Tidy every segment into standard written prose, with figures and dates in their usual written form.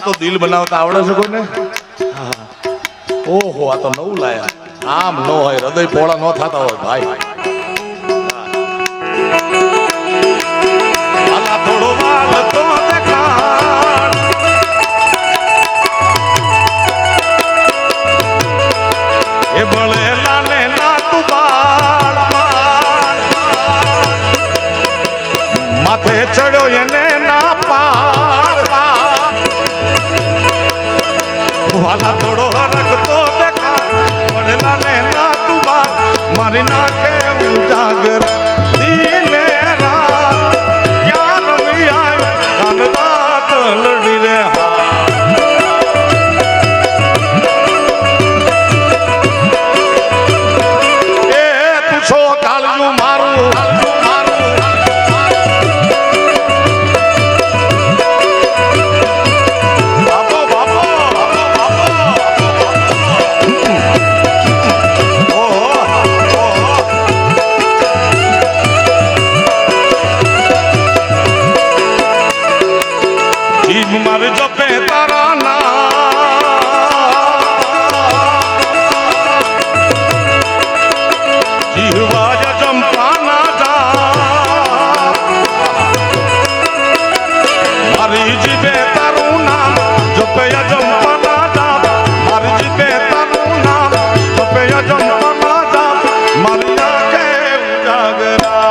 તો દિલ બનાવતા આવડે છે કોઈને? ઓહો આ તો નવું લાયા. આમ ન હોય, હૃદય પોળા ન થતા હોય ભાઈ. આલા થોડો વાલ તો દેખાડ, એ બળેલા ને ના તું બાળ, માથે ચડ્યો એને ના પાર. વાલા થોડો હરકતો દેખાડ, બળેલા ને ના તું બાળ, મારી નાખે ઉજાગર દિને રાત. ક્યાં રમી આવ્યો કાન રાત લડી રે મારે જપે તારા જીવા જંપા ના જા, મારી જીભે તારું નામ જપે જંપા ના જા, મારી જીભે તારું નામ જપે જંપા ના જા, મારી આંખે ઉજાગરા.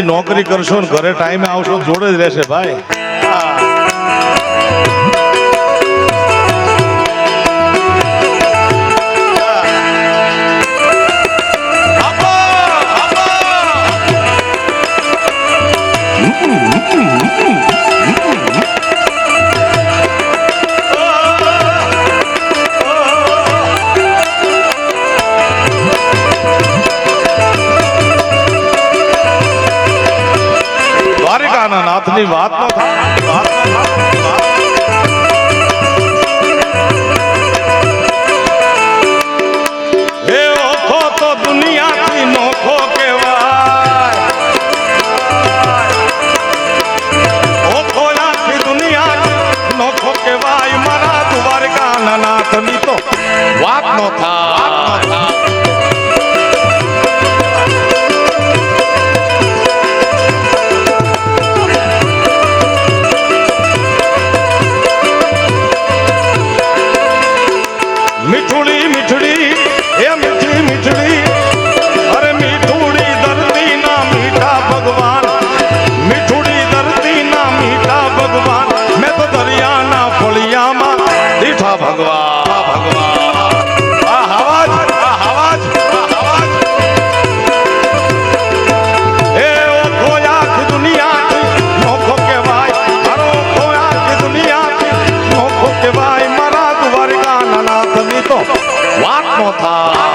નોકરી કરશો ને ઘરે ટાઈમે આવશો જોડે જ રહેશે ભાઈ. નાથની વાત નો હે ઓખો તો દુનિયાથી નોખો કહેવાય, ઓખો આખી દુનિયા નોખો કહેવાય. મારા દ્વારકાના નાથની તો વાત નો થાય. મીઠુડી મીઠડી એ મીઠડી મીઠડી, અરે મીઠુડી વાત નો થાય.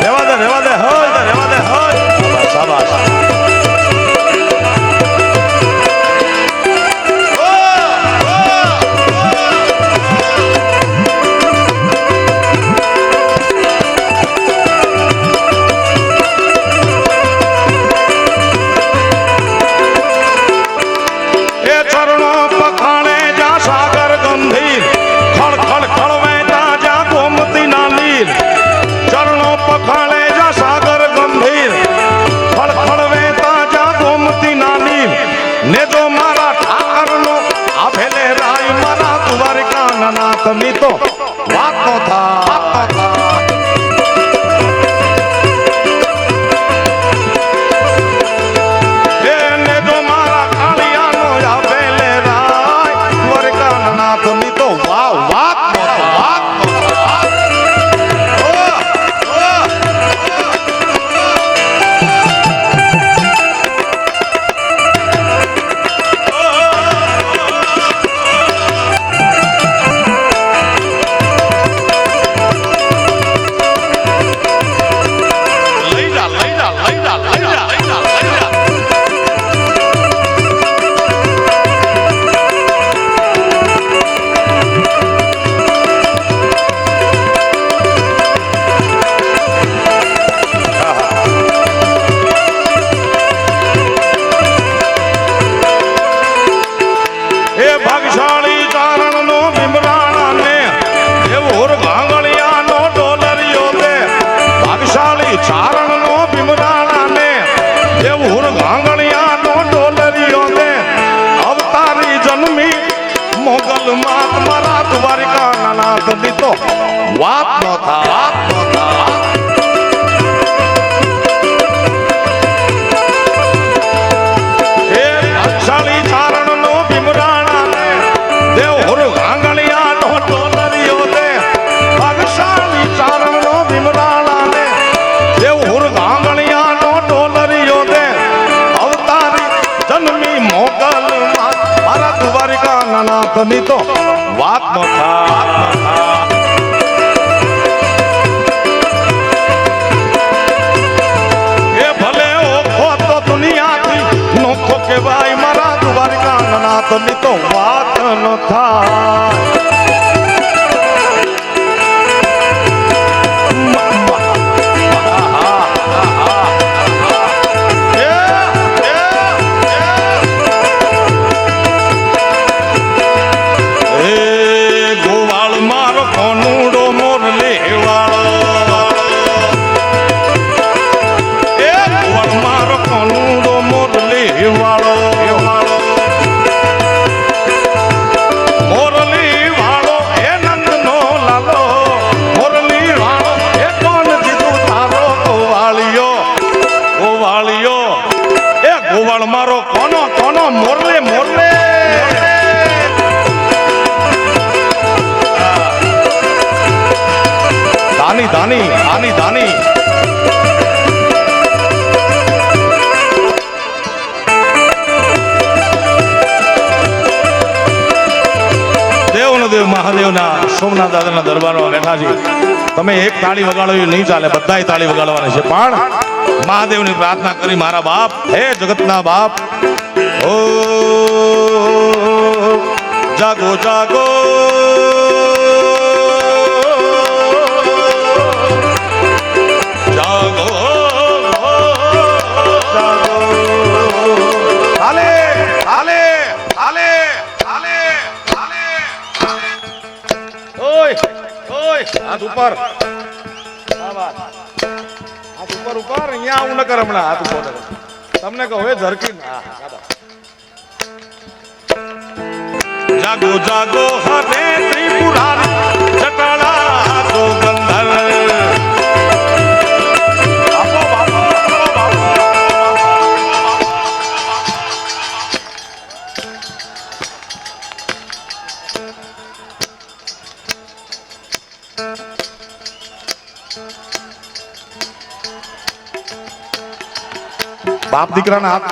રેવા દે રેવા દે હોય રેવા દે હોય. શાબાશ. ની તો વાત નો થાય. એને જો મારા કાળિયાનો આપેલે રાય દ્વારકા નાથ ની તો વાહ વાત નો વાત નો વાત નો થાય. એ અક્ષાળી ચારણ નો ભીમરાણા ને દેવ હુર ગાંગણિયા નો ડોલરિયો દે. અક્ષાળી ચારણ નો ભીમરાણા ને દેવ હુર ગાંગણિયા નો ડોલરિયો દે. અવતારી જન્મી મોગલ મારા દ્વારિકા નાથ ની તો વાત નો થાય. ભાઈ મારા દ્વારિકા નાથ ની તો વાત ન થાય. ગોવાળ મારો કોનુડો મોરલી વાળો. એ ગોવાળ મારો કોનુડો મોરલી વાળો. મોરલી વાળો એ નંદ નો લાલો. મોરલી વાળો એ કોણ જીતું તારો ગોવાળિયો. ગોવાળિયો એ ગોવાળ મારો કોનો કોનો મોરલે મોરલે. ધાની ધાની ધાની ધાની. દેવ મહાદેવના સોમનાથ દાદાના દરબારમાં બેઠા છે. તમે એક તાળી વગાડવી નહીં ચાલે, બધાય તાળી વગાડવાની છે. પણ મહાદેવની પ્રાર્થના કરી મારા બાપ, હે જગતના બાપ, ઓ જાગો જાગો જાગો જાગો. હાલે હાલે હાલે હાલે હાલે. ઓય ઓય હાથ ઉપર. હાથ ઉપર ઉપર. અહીંયા આવું ન કર હમણાં. હાથ ઉપર તમને કહો હે ઝરકી. જાગો જાગો હરે ત્રિપુરારી જટાળા તો ગંધર્વ. બાપ દીકરાના હાથ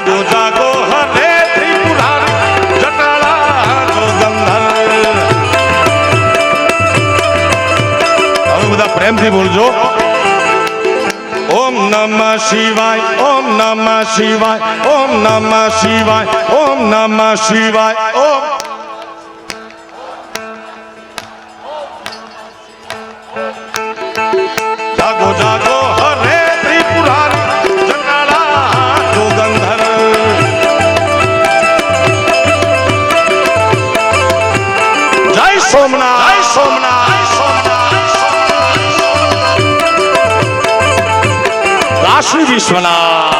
જાગો જાગો હરે ત્રિપુરારી જટાળા જોગંધર. હવે બધા પ્રેમથી બોલજો. ઓમ નમઃ શિવાય, ઓમ નમઃ શિવાય, ઓમ નમઃ શિવાય, ઓમ નમઃ શિવાય. ઓમ જાગો જાગો હરે ત્રિપુરારી જટાળા જોગંધર. જય સોમનાથ, જય સોમનાથ, કાશી વિશ્વનાથ.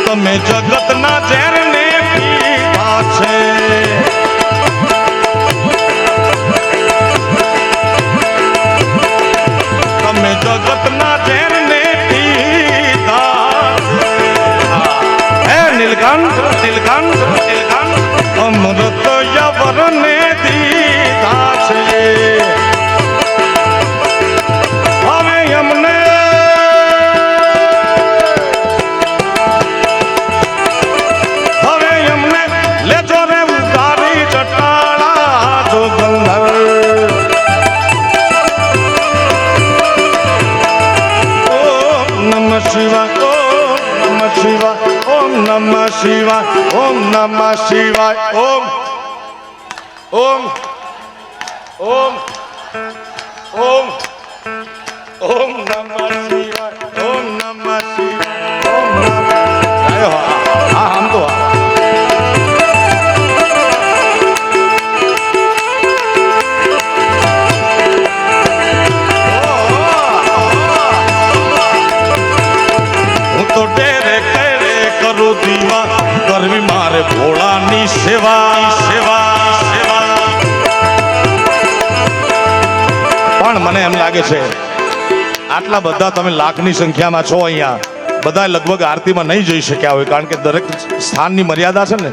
તમે જગતના ઝેરને પીધા છે, તમે જગતના ઝેરને પીધા. હે નીલકંઠ, નીલકંઠ, નીલકંઠ, અમૃત યવરને દીધા છે. હવે અમને લેજો રે ઉતારી જટાળા જોગંધર. ઓમ નમઃ શિવાય, ઓમ નમઃ શિવાય, ઓમ નમઃ શિવાય, ઓમ નમઃ શિવાય. ઓમ ઓમ ઓમ ઓમ ઓમ નમઃ શિવાય, ઓમ નમઃ શિવાય, ઓમ નમઃ. હા આમ તો દીવા કરવી મારે ભોળાની સેવા, સેવા, સેવા. પણ મને એમ લાગે છે આટલા બધા તમે લાખની સંખ્યામાં છો અહીંયા, બધા લગભગ આરતીમાં નહીં જઈ શક્યા હોય, કારણ કે દરેક સ્થાનની મર્યાદા છે ને.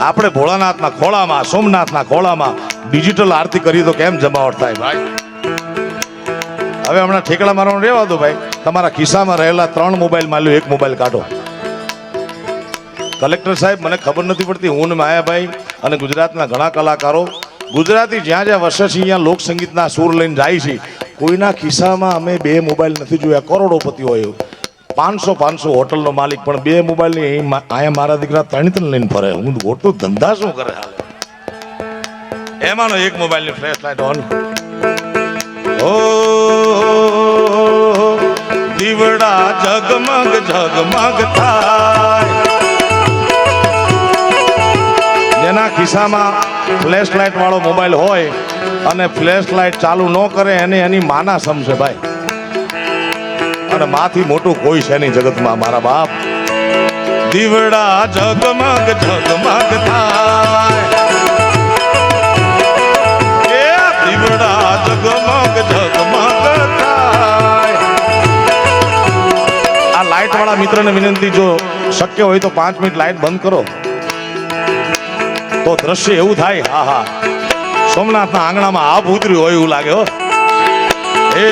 આપણે ભોળાનાથના ખોળામાં, સોમનાથના ખોળામાં ડિજિટલ આરતી કરીએ તો કેમ જમાવટ થાય ભાઈ. હવે હમણાં ઠેકડા મારવાનું રહેવા દો ભાઈ. તમારા ખિસ્સામાં રહેલા 3 મોબાઈલ માં લો, 1 મોબાઈલ કાઢો. કલેક્ટર સાહેબ, મને ખબર નથી પડતી, હું ને માયાભાઈ અને ગુજરાતના ઘણા કલાકારો ગુજરાતી જ્યાં જ્યાં વસે છે અહીંયા લોક સંગીતના સૂર લઈને જાય છે. કોઈના ખિસ્સામાં અમે 2 મોબાઈલ નથી જોયા. કરોડોપતિ હોય, 500 હોટલનો માલિક, પણ 2 મોબાઈલ ની અહીંયા મારા દીકરા 3 લઈને ફરે. હું ખોટું ધંધા શું કરે હાલે. એમાંનો 1 મોબાઈલ ની ફ્લેશ લાઈટ ઓન. ઓ દીવડા જગમગ જગમગ થાય. જેના ખિસ્સામાં ફ્લેશ લાઇટ વાળો મોબાઈલ હોય અને ફ્લેશ લાઇટ ચાલુ ન કરે એને એની માના સમજે ભાઈ. અને માથી મોટું કોઈ છે નહીં જગતમાં મારા બાપ. દીવડા જગમગ જગમગ થાય, એ દીવડા જગમગ જગમગ થાય. આ લાઇટ વાળા મિત્રને વિનંતી, જો શક્ય હોય તો 5 મિનિટ લાઇટ બંધ કરો તો દ્રશ્ય એવું થાય. હા હા, સોમનાથના આંગણામાં આપ ઉતર્યું હોય એવું લાગે હો. એ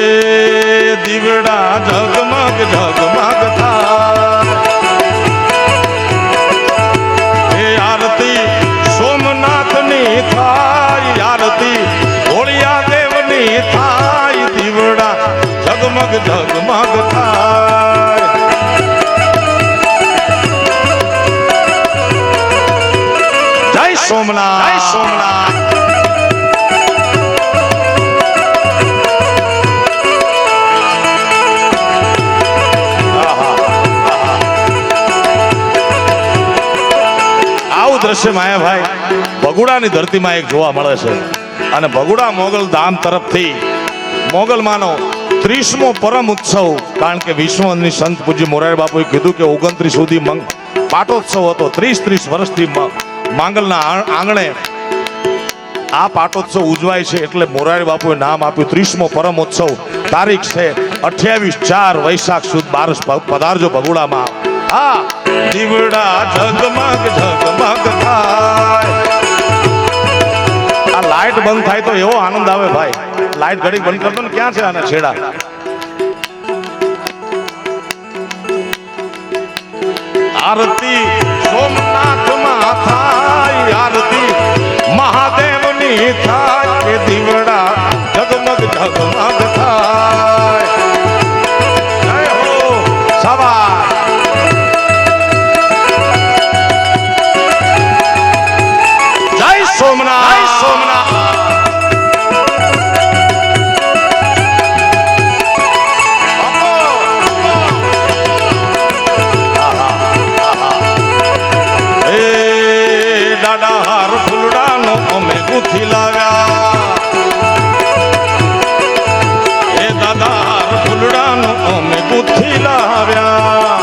દીવડા જગમગ જગમગ થાય, એ આરતી સોમનાથની થાય, આરતી ભોળિયા દેવની થાય. દીવડા જગમગ જગમગ થાય. જય સોમનાથ, જય સોમનાથ. આવું દ્રશ્ય માયાભાઈ ભગુડાની ધરતીમાં એક જોવા મળે છે. અને ભગુડા મોગલ ધામ તરફથી મોગલમાંનો 30મો પરમ ઉત્સવ, કારણ કે વિશ્વની સંત પૂજ્ય મોરારી બાપુએ કીધું કે 29 સુધી પાટોત્સવ હતો. 30 વર્ષથી માંગલના આંગણે આ પાટોત્સવ ઉજવાય છે, એટલે મોરારી બાપુએ નામ આપ્યું 30મો પરમોત્સવ. તારીખ છે 28-4 વૈશાખ સુદ 12 પધારજો ભગુડામાં. હા, દીવડા જગમગ જગમગ થાય. આ લાઈટ લાઈટ બંધ થાય તો એવો આનંદ આવે ભાઈ. લાઈટ ઘડી બંધ કરતો ને ક્યાં છે આના છેડા. આરતી સોમનાથમાં થાય, આરતી મહાદેવની થાય, કે દીવડા જગમગ જગમગ થાય. જય હો સવાર. જય સોમનાથ, જય સોમનાથ. દાડા ફૂલડાનો અમે ગુથી લાવ્યા, એ દાદા ફૂલડાનો અમે ગુથી લાવ્યા.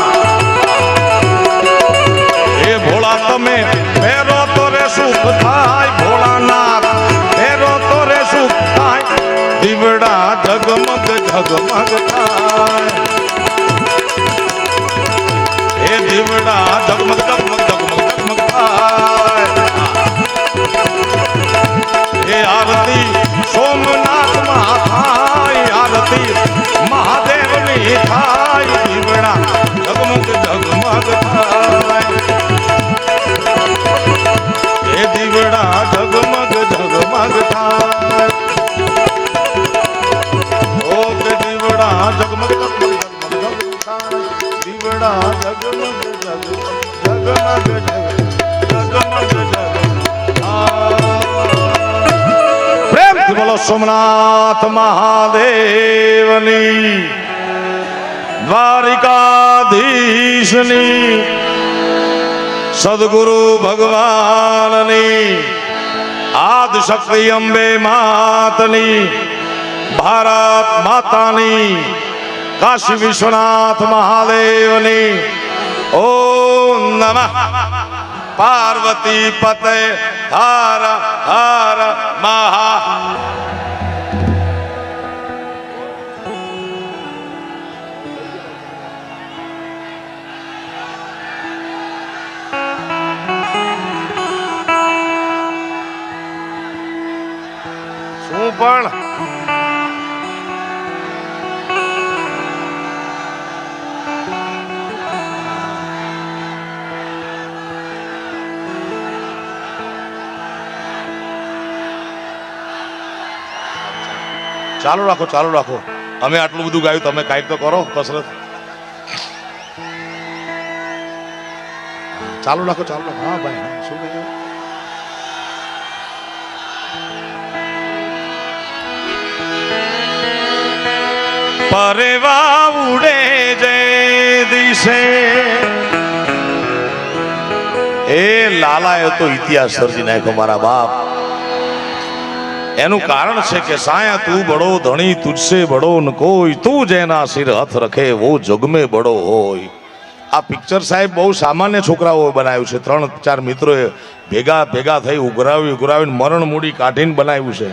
એ ભોળા તમે ફેરો તો રે સુખ થાય, ભોળાનાથ ફેરો તો રે સુખ થાય, દીવડા જગમગ જગમગ થાય. એ દીવડા જગમગ જગમગ જગમગ જગમગ થાય. એ આરતી સોમનાથમાં થાય, આરતી મહાદેવની થાય, દીવડા જગમગ જગમગ થાય. એ દીવડા જગમગ જગમગ થાય. ઓ કે દીવડા જગમગ જગમગ જગમગ થાય, દીવડા જગમગ જગમગ પ્રેમથી બોલો સોમનાથ મહાદેવની, દ્વારિકાધીશની, સદગુરુ ભગવાનની, આદિશક્તિ અંબે માતની, ભારત માતાની, કાશી વિશ્વનાથ મહાદેવની. ઓમ નમઃ પાર્વતી પતે હર હર મહા. શું પણ ચાલુ રાખો, ચાલુ રાખો. અમે આટલું બધું ગાયું, તમે કાંઈક તો કરો કસરત. ચાલુ રાખો, ચાલુ રાખો. હા ભાઈ, શું કહ્યું? પરેવા ઉડે જે દિશે, એ લાલાએ તો ઇતિહાસ સર્જી નાખ્યો મારા બાપ. એનું કારણ છે કે સાયા તું બડો ધણી, તુજસે બડો ન કોઈ, તું જેના સિર હાથ રખે વો જગ में બડો હોય. આ પિક્ચર સાહેબ બહુ સામાન્ય છોકરાઓ બનાવ્યું છે. 3-4 મિત્રોએ ભેગા થઈ ઉઘરાવીને મરણ મૂડી કાઢીને બનાવ્યું છે.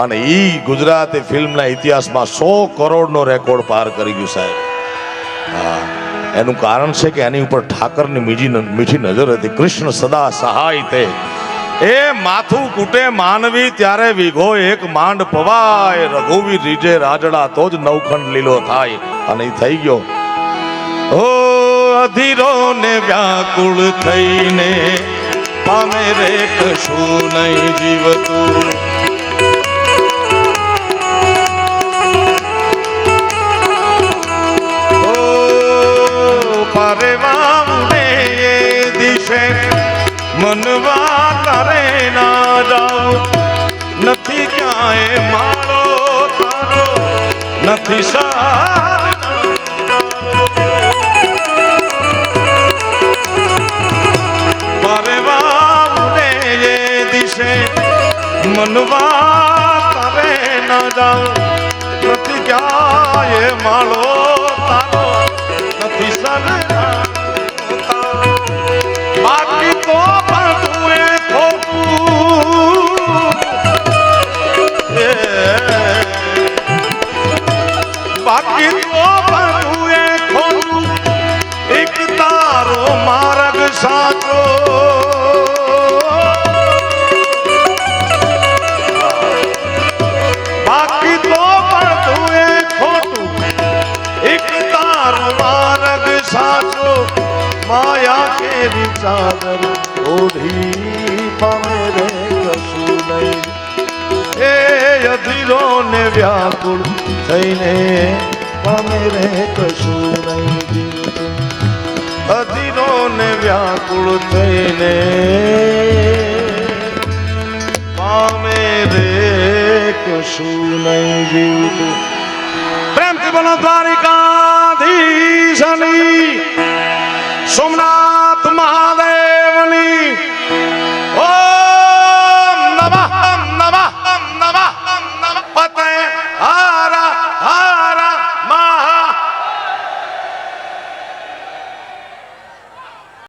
અને ઈ ગુજરાતી ફિલ્મના ઇતિહાસમાં 100 કરોડનો રેકોર્ડ પાર કરી ગયું સાહેબ. હા, એનું કારણ છે કે એની ઉપર ઠાકરની મીઠી નજર હતી. કૃષ્ણ સદા સહાય તે, એ માથું કૂટે માનવી ત્યારે વીઘો એક માંડ પવાય, રઘુવીર રીજે રાજડા તો જ નવખંડ લીલો થાય. અને એ થઈ ગયો. ઓ અધીરો ને વ્યાકુળ થઈને પામે રે કશું નહીં જીવતું. ઓ પરવા ઉડે એ દિશે મનવા તારે ના જાઉં, નથી ક્યાંય મારો તારો, નથી સાર પરવા ઉડે એ દિશે મનવા તારે ના જાઉં, નથી ક્યાંય મારો તારો, નથી સાર બાકી તો બાકી તો બધું એ ખોટું, એક તારો માર્ગ સાચો. ચાદર ઓઢી પામે રે કશું નહીં. એ અધીરો ને વ્યાકુળ થઈને પામે રે કશું નહીં જીવતું. અધીરો ને વ્યાકુળ થઈને પામે રે કશું નહીં જીવતું. પ્રેમથી બોલો દ્વારિકાધીશની સોમનાથ